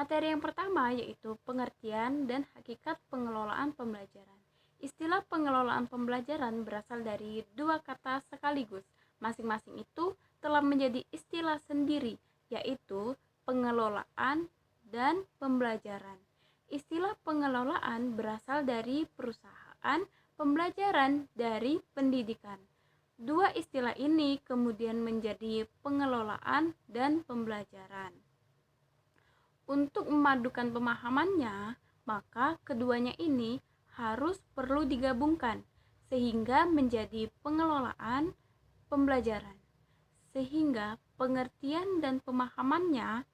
Materi yang pertama yaitu pengertian dan hakikat pengelolaan pembelajaran. Istilah pengelolaan pembelajaran berasal dari dua kata sekaligus. Masing-masing itu telah menjadi istilah sendiri, yaitu pengelolaan dan pembelajaran. Istilah pengelolaan berasal dari perusahaan, pembelajaran dari pendidikan. Dua istilah ini kemudian menjadi pengelolaan dan pembelajaran. Untuk memadukan pemahamannya, maka keduanya ini harus perlu digabungkan sehingga menjadi pengelolaan pembelajaran. Sehingga pengertian dan pemahamannya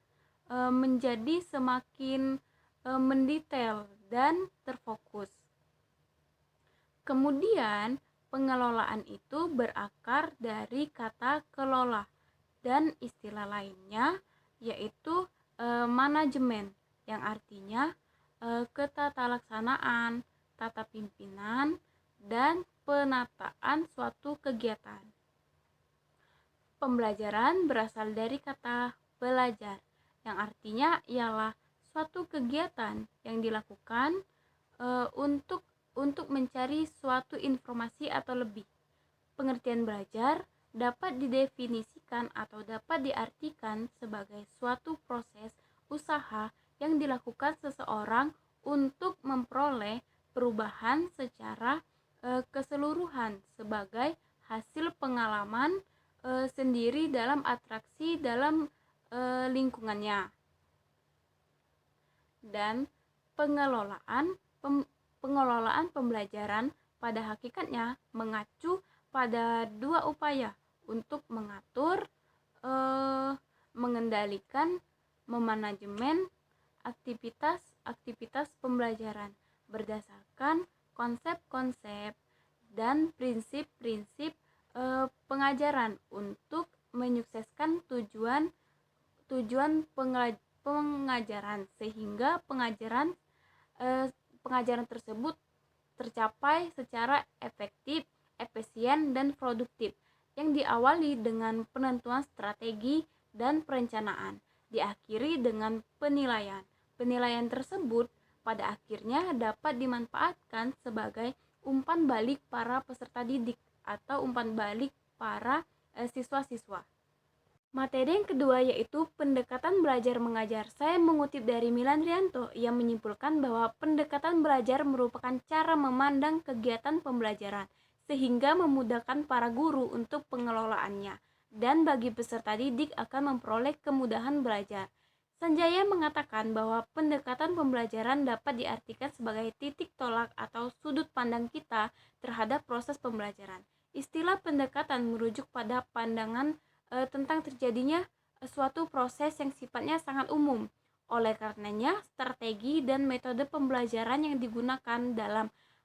menjadi semakin mendetail dan terfokus. Kemudian, pengelolaan itu berakar dari kata kelola dan istilah lainnya yaitu manajemen, yang artinya ketatalaksanaan, tata pimpinan, dan penataan suatu kegiatan. Pembelajaran berasal dari kata belajar, yang artinya ialah suatu kegiatan yang dilakukan untuk mencari suatu informasi atau lebih. Pengertian belajar dapat didefinisikan atau dapat diartikan sebagai suatu proses usaha yang dilakukan seseorang untuk memperoleh perubahan secara keseluruhan sebagai hasil pengalaman sendiri dalam atraksi dalam lingkungannya. Dan pengelolaan pembelajaran pada hakikatnya mengacu pada dua upaya untuk mengatur, mengendalikan, memanajemen aktivitas pembelajaran berdasarkan konsep-konsep dan prinsip-prinsip pengajaran untuk menyukseskan tujuan pengajaran sehingga pengajaran tersebut tercapai secara efektif, efisien, dan produktif, yang diawali dengan penentuan strategi dan perencanaan, diakhiri dengan penilaian. Penilaian tersebut pada akhirnya dapat dimanfaatkan sebagai umpan balik para peserta didik atau umpan balik para siswa-siswa. Materi yang kedua yaitu pendekatan belajar mengajar. Saya mengutip dari Milan Rianto yang menyimpulkan bahwa pendekatan belajar merupakan cara memandang kegiatan pembelajaran sehingga memudahkan para guru untuk pengelolaannya dan bagi peserta didik akan memperoleh kemudahan belajar. Sanjaya mengatakan bahwa pendekatan pembelajaran dapat diartikan sebagai titik tolak atau sudut pandang kita terhadap proses pembelajaran. Istilah pendekatan merujuk pada pandangan tentang terjadinya suatu proses yang sifatnya sangat umum. Oleh karenanya, strategi dan metode pembelajaran yang digunakan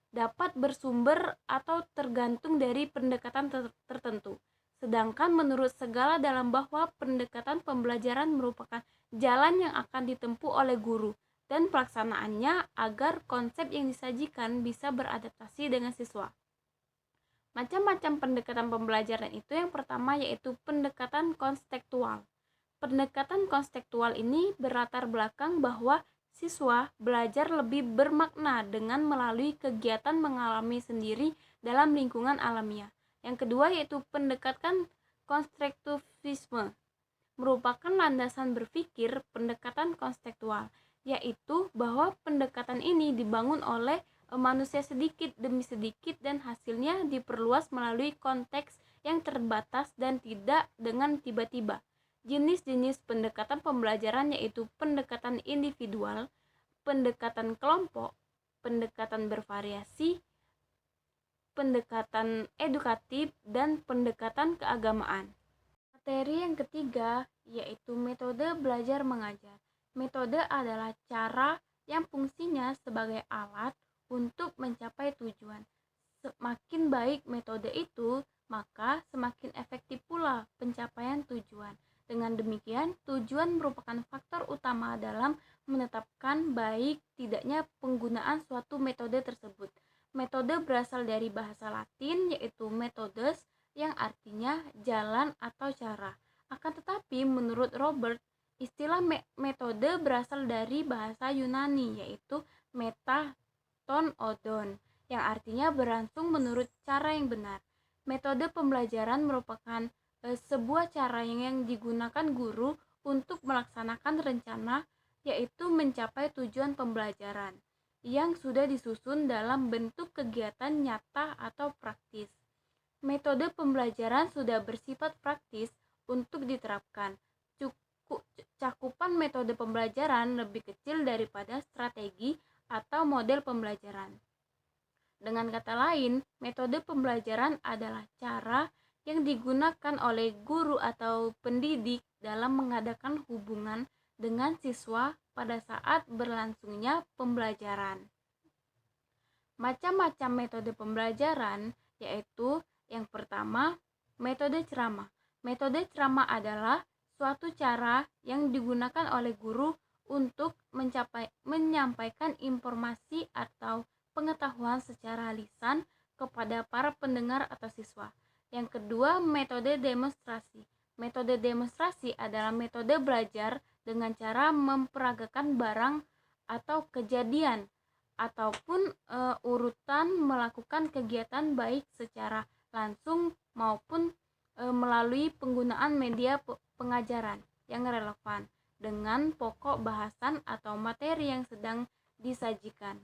dapat bersumber atau tergantung dari pendekatan tertentu. Sedangkan menurut segala dalam bahwa pendekatan pembelajaran merupakan jalan yang akan ditempuh oleh guru dan pelaksanaannya agar konsep yang disajikan bisa beradaptasi dengan siswa. Macam-macam pendekatan pembelajaran itu yang pertama yaitu pendekatan konstektual. Pendekatan konstektual ini berlatar belakang bahwa siswa belajar lebih bermakna dengan melalui kegiatan mengalami sendiri dalam lingkungan alamiah. Yang kedua yaitu pendekatan konstruktivisme, merupakan landasan berpikir pendekatan konstektual, yaitu bahwa pendekatan ini dibangun oleh manusia sedikit demi sedikit dan hasilnya diperluas melalui konteks yang terbatas dan tidak dengan tiba-tiba. Jenis-jenis pendekatan pembelajaran yaitu pendekatan individual, pendekatan kelompok, pendekatan bervariasi, pendekatan edukatif, dan pendekatan keagamaan. Materi yang ketiga yaitu metode belajar mengajar. Metode adalah cara yang fungsinya sebagai alat untuk mencapai tujuan. Semakin baik metode itu, maka semakin efektif pula pencapaian tujuan. Dengan demikian, tujuan merupakan faktor utama dalam menetapkan baik tidaknya penggunaan suatu metode tersebut. Metode berasal dari bahasa Latin yaitu methodes yang artinya jalan atau cara. Akan tetapi menurut Robert, istilah metode berasal dari bahasa Yunani, yaitu metaton odon, yang artinya berlangsung menurut cara yang benar. Metode pembelajaran merupakan sebuah cara yang digunakan guru untuk melaksanakan rencana, yaitu mencapai tujuan pembelajaran yang sudah disusun dalam bentuk kegiatan nyata atau praktis. Metode pembelajaran sudah bersifat praktis untuk diterapkan. Cakupan metode pembelajaran lebih kecil daripada strategi atau model pembelajaran. Dengan kata lain, metode pembelajaran adalah cara yang digunakan oleh guru atau pendidik dalam mengadakan hubungan dengan siswa pada saat berlangsungnya pembelajaran. Macam-macam metode pembelajaran yaitu yang pertama, metode ceramah. Metode ceramah adalah suatu cara yang digunakan oleh guru untuk menyampaikan informasi atau pengetahuan secara lisan kepada para pendengar atau siswa. Yang kedua, metode demonstrasi. Metode demonstrasi adalah metode belajar dengan cara memperagakan barang atau kejadian ataupun urutan melakukan kegiatan baik secara langsung maupun melalui penggunaan media pengajaran yang relevan dengan pokok bahasan atau materi yang sedang disajikan.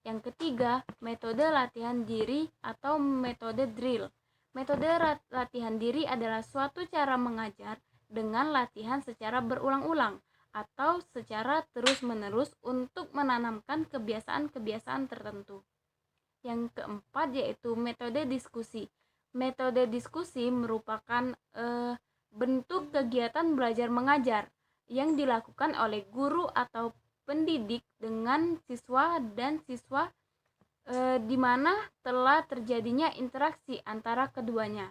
Yang ketiga, metode latihan diri atau metode drill. Metode latihan diri adalah suatu cara mengajar dengan latihan secara berulang-ulang atau secara terus-menerus untuk menanamkan kebiasaan-kebiasaan tertentu. Yang keempat yaitu metode diskusi. Metode diskusi merupakan bentuk kegiatan belajar mengajar yang dilakukan oleh guru atau pendidik dengan siswa dan siswa di mana telah terjadinya interaksi antara keduanya.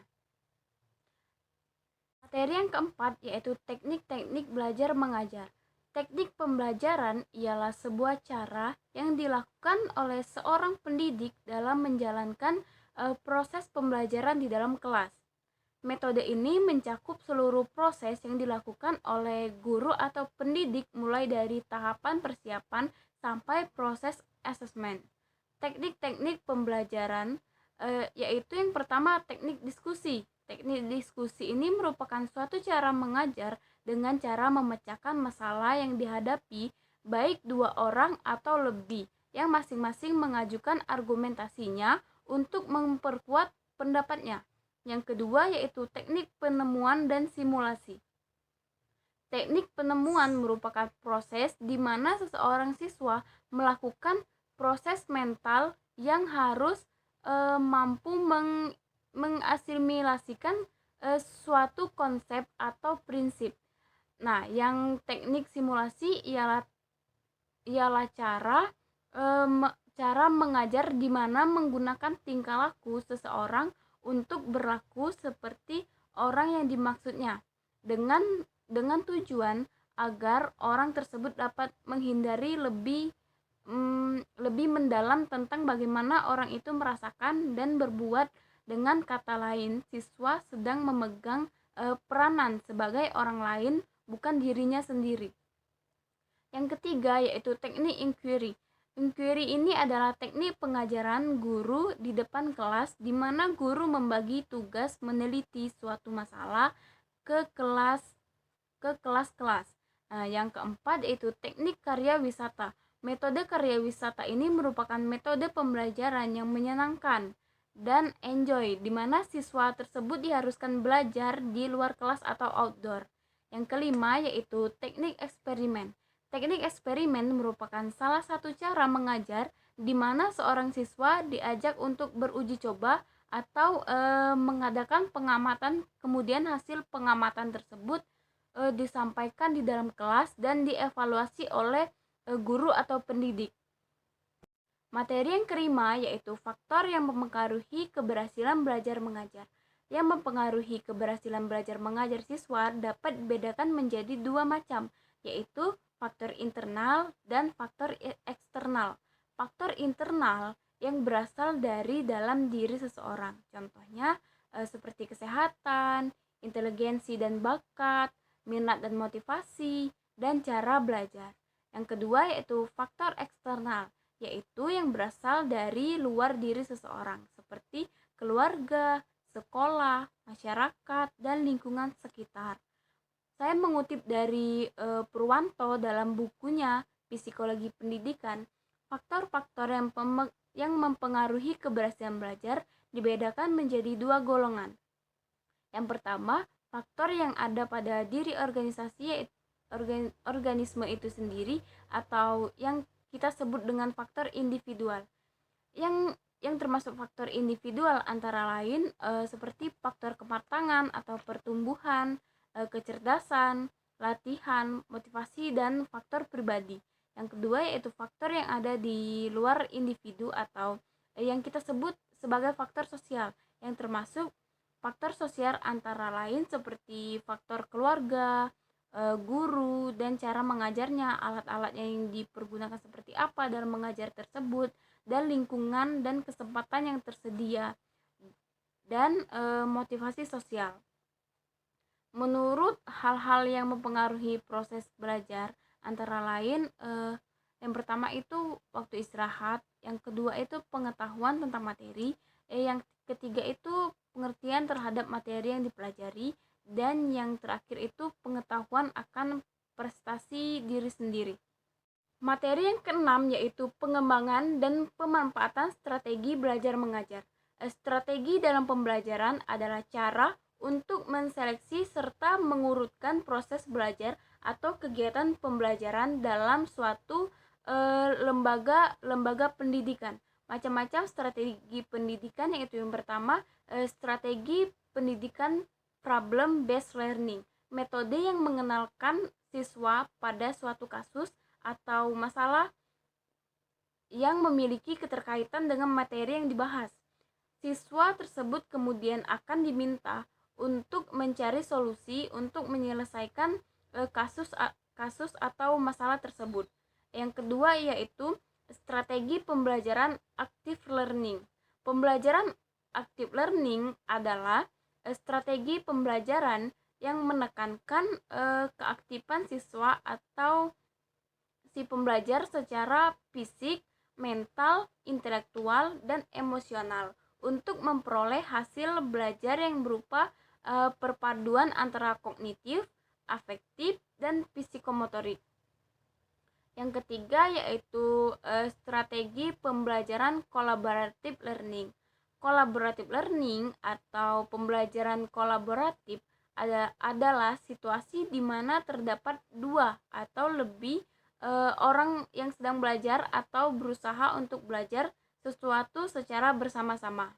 Materi yang keempat yaitu teknik-teknik belajar mengajar. Teknik pembelajaran ialah sebuah cara yang dilakukan oleh seorang pendidik dalam menjalankan proses pembelajaran di dalam kelas. Metode ini mencakup seluruh proses yang dilakukan oleh guru atau pendidik mulai dari tahapan persiapan sampai proses asesmen. Teknik-teknik pembelajaran yaitu yang pertama teknik diskusi. Teknik diskusi ini merupakan suatu cara mengajar dengan cara memecahkan masalah yang dihadapi baik dua orang atau lebih yang masing-masing mengajukan argumentasinya untuk memperkuat pendapatnya. Yang kedua yaitu teknik penemuan dan simulasi. Teknik penemuan merupakan proses di mana seseorang siswa melakukan proses mental yang harus mampu mengasimilasikan suatu konsep atau prinsip. Nah, yang teknik simulasi ialah cara mengajar di mana menggunakan tingkah laku seseorang untuk berlaku seperti orang yang dimaksudnya dengan tujuan agar orang tersebut dapat menghindari lebih mendalam tentang bagaimana orang itu merasakan dan berbuat. Dengan kata lain, siswa sedang memegang peranan sebagai orang lain, bukan dirinya sendiri. Yang ketiga yaitu teknik inquiry. Inquiry ini adalah teknik pengajaran guru di depan kelas di mana guru membagi tugas meneliti suatu masalah ke kelas-kelas. Nah, yang keempat yaitu teknik karya wisata. Metode karya wisata ini merupakan metode pembelajaran yang menyenangkan dan enjoy, di mana siswa tersebut diharuskan belajar di luar kelas atau outdoor. Yang kelima yaitu teknik eksperimen. Teknik eksperimen merupakan salah satu cara mengajar di mana seorang siswa diajak untuk beruji coba atau mengadakan pengamatan, kemudian hasil pengamatan tersebut disampaikan di dalam kelas dan dievaluasi oleh guru atau pendidik. Materi yang kelima yaitu faktor yang mempengaruhi keberhasilan belajar mengajar. Yang mempengaruhi keberhasilan belajar mengajar siswa dapat dibedakan menjadi dua macam, yaitu faktor internal dan faktor eksternal. Faktor internal yang berasal dari dalam diri seseorang. Contohnya seperti kesehatan, inteligensi dan bakat, minat dan motivasi, dan cara belajar. Yang kedua yaitu faktor eksternal, yaitu yang berasal dari luar diri seseorang, seperti keluarga, sekolah, masyarakat, dan lingkungan sekitar. Saya mengutip dari Purwanto dalam bukunya Psikologi Pendidikan, faktor-faktor yang mempengaruhi keberhasilan belajar dibedakan menjadi dua golongan. Yang pertama, faktor yang ada pada diri organisme itu sendiri atau yang kita sebut dengan faktor individual. Yang termasuk faktor individual antara lain seperti faktor kematangan atau pertumbuhan, kecerdasan, latihan, motivasi, dan faktor pribadi. Yang kedua yaitu faktor yang ada di luar individu atau yang kita sebut sebagai faktor sosial, yang termasuk faktor sosial antara lain seperti faktor keluarga, guru, dan cara mengajarnya, alat-alat yang dipergunakan seperti apa dalam mengajar tersebut, dan lingkungan dan kesempatan yang tersedia, dan motivasi sosial. Menurut hal-hal yang mempengaruhi proses belajar antara lain yang pertama itu waktu istirahat, yang kedua itu pengetahuan tentang materi, yang ketiga itu pengertian terhadap materi yang dipelajari, dan yang terakhir itu pengetahuan akan prestasi diri sendiri. Materi yang keenam yaitu pengembangan dan pemanfaatan strategi belajar mengajar. Strategi dalam pembelajaran adalah cara untuk menseleksi serta mengurutkan proses belajar atau kegiatan pembelajaran dalam suatu lembaga pendidikan. Macam-macam strategi pendidikan, yaitu yang pertama strategi pendidikan problem based learning, metode yang mengenalkan siswa pada suatu kasus atau masalah yang memiliki keterkaitan dengan materi yang dibahas. Siswa tersebut kemudian akan diminta untuk mencari solusi untuk menyelesaikan kasus atau masalah tersebut. Yang kedua yaitu strategi pembelajaran active learning. Pembelajaran active learning adalah strategi pembelajaran yang menekankan keaktifan siswa atau si pembelajar secara fisik, mental, intelektual, dan emosional untuk memperoleh hasil belajar yang berupa perpaduan antara kognitif, afektif, dan psikomotorik. Yang ketiga yaitu strategi pembelajaran collaborative learning. Collaborative learning atau pembelajaran kolaboratif adalah situasi di mana terdapat dua atau lebih orang yang sedang belajar atau berusaha untuk belajar sesuatu secara bersama-sama.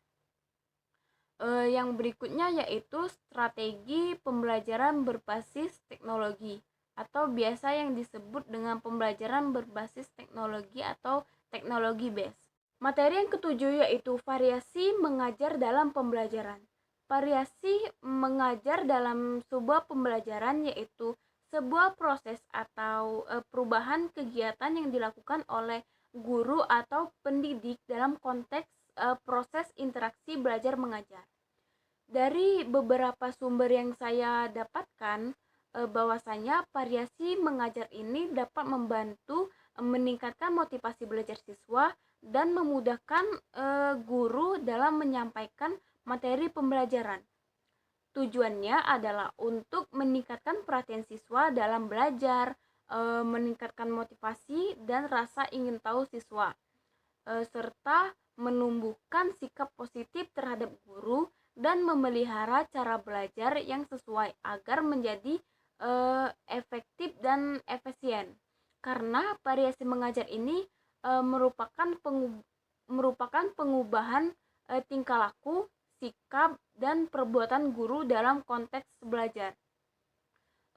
Yang berikutnya yaitu strategi pembelajaran berbasis teknologi atau biasa yang disebut dengan pembelajaran berbasis teknologi atau teknologi based. Materi yang ketujuh yaitu variasi mengajar dalam pembelajaran. Variasi mengajar dalam sebuah pembelajaran yaitu sebuah proses atau perubahan kegiatan yang dilakukan oleh guru atau pendidik dalam konteks proses interaksi belajar mengajar. Dari beberapa sumber yang saya dapatkan, bahwasanya variasi mengajar ini dapat membantu meningkatkan motivasi belajar siswa dan memudahkan guru dalam menyampaikan materi pembelajaran. Tujuannya adalah untuk meningkatkan perhatian siswa dalam belajar, meningkatkan motivasi dan rasa ingin tahu siswa, serta menumbuhkan sikap positif terhadap guru dan memelihara cara belajar yang sesuai agar menjadi efektif dan efisien. Karena variasi mengajar ini merupakan pengubahan tingkah laku, sikap, dan perbuatan guru dalam konteks belajar.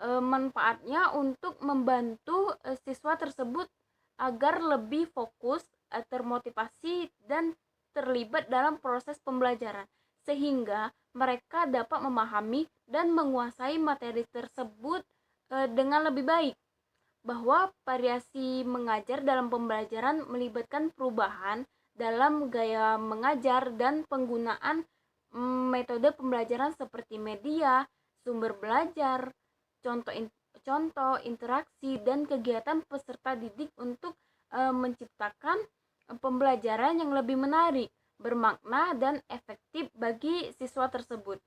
Manfaatnya untuk membantu siswa tersebut agar lebih fokus, termotivasi, dan terlibat dalam proses pembelajaran, sehingga mereka dapat memahami dan menguasai materi tersebut dengan lebih baik. Bahwa variasi mengajar dalam pembelajaran melibatkan perubahan dalam gaya mengajar dan penggunaan metode pembelajaran seperti media, sumber belajar, contoh, interaksi, dan kegiatan peserta didik untuk menciptakan pembelajaran yang lebih menarik, bermakna, dan efektif bagi siswa tersebut.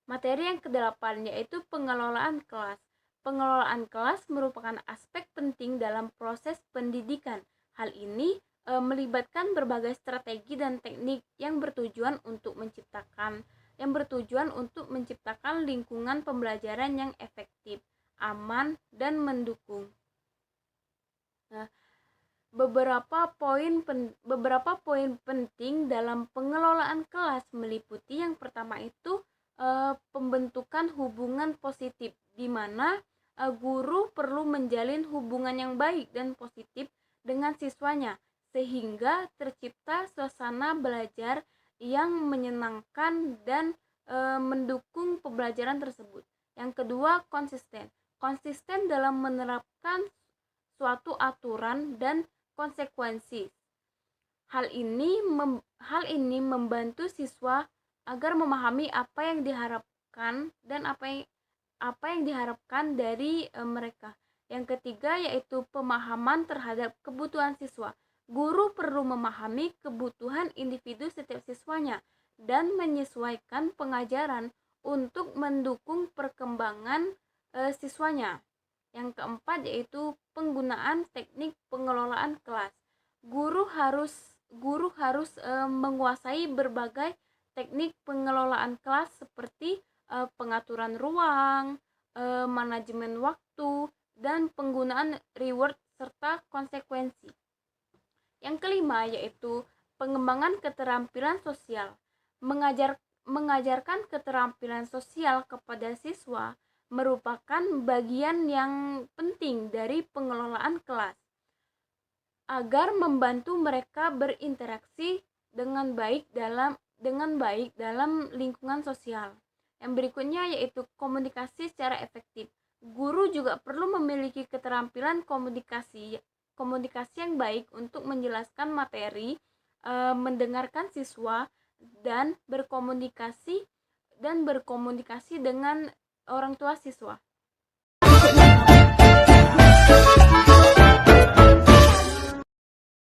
Materi yang kedelapan yaitu pengelolaan kelas. Pengelolaan kelas merupakan aspek penting dalam proses pendidikan. Hal ini melibatkan berbagai strategi dan teknik yang bertujuan untuk menciptakan lingkungan pembelajaran yang efektif, aman, dan mendukung. Nah, beberapa poin penting dalam pengelolaan kelas meliputi yang pertama itu pembentukan hubungan positif, di mana guru perlu menjalin hubungan yang baik dan positif dengan siswanya sehingga tercipta suasana belajar yang menyenangkan dan mendukung pembelajaran tersebut. Yang kedua, konsisten dalam menerapkan suatu aturan dan konsekuensi. Hal ini membantu siswa agar memahami apa yang diharapkan dan apa yang diharapkan dari mereka. Yang ketiga yaitu pemahaman terhadap kebutuhan siswa. Guru perlu memahami kebutuhan individu setiap siswanya dan menyesuaikan pengajaran untuk mendukung perkembangan siswanya. Yang keempat yaitu penggunaan teknik pengelolaan kelas. Guru harus menguasai berbagai teknik pengelolaan kelas seperti pengaturan ruang, manajemen waktu, dan penggunaan reward serta konsekuensi. Yang kelima yaitu pengembangan keterampilan sosial. Mengajarkan keterampilan sosial kepada siswa merupakan bagian yang penting dari pengelolaan kelas agar membantu mereka berinteraksi dengan baik dalam lingkungan sosial. Yang berikutnya yaitu komunikasi secara efektif. Guru juga perlu memiliki keterampilan komunikasi yang baik untuk menjelaskan materi, mendengarkan siswa, dan berkomunikasi dengan orang tua siswa.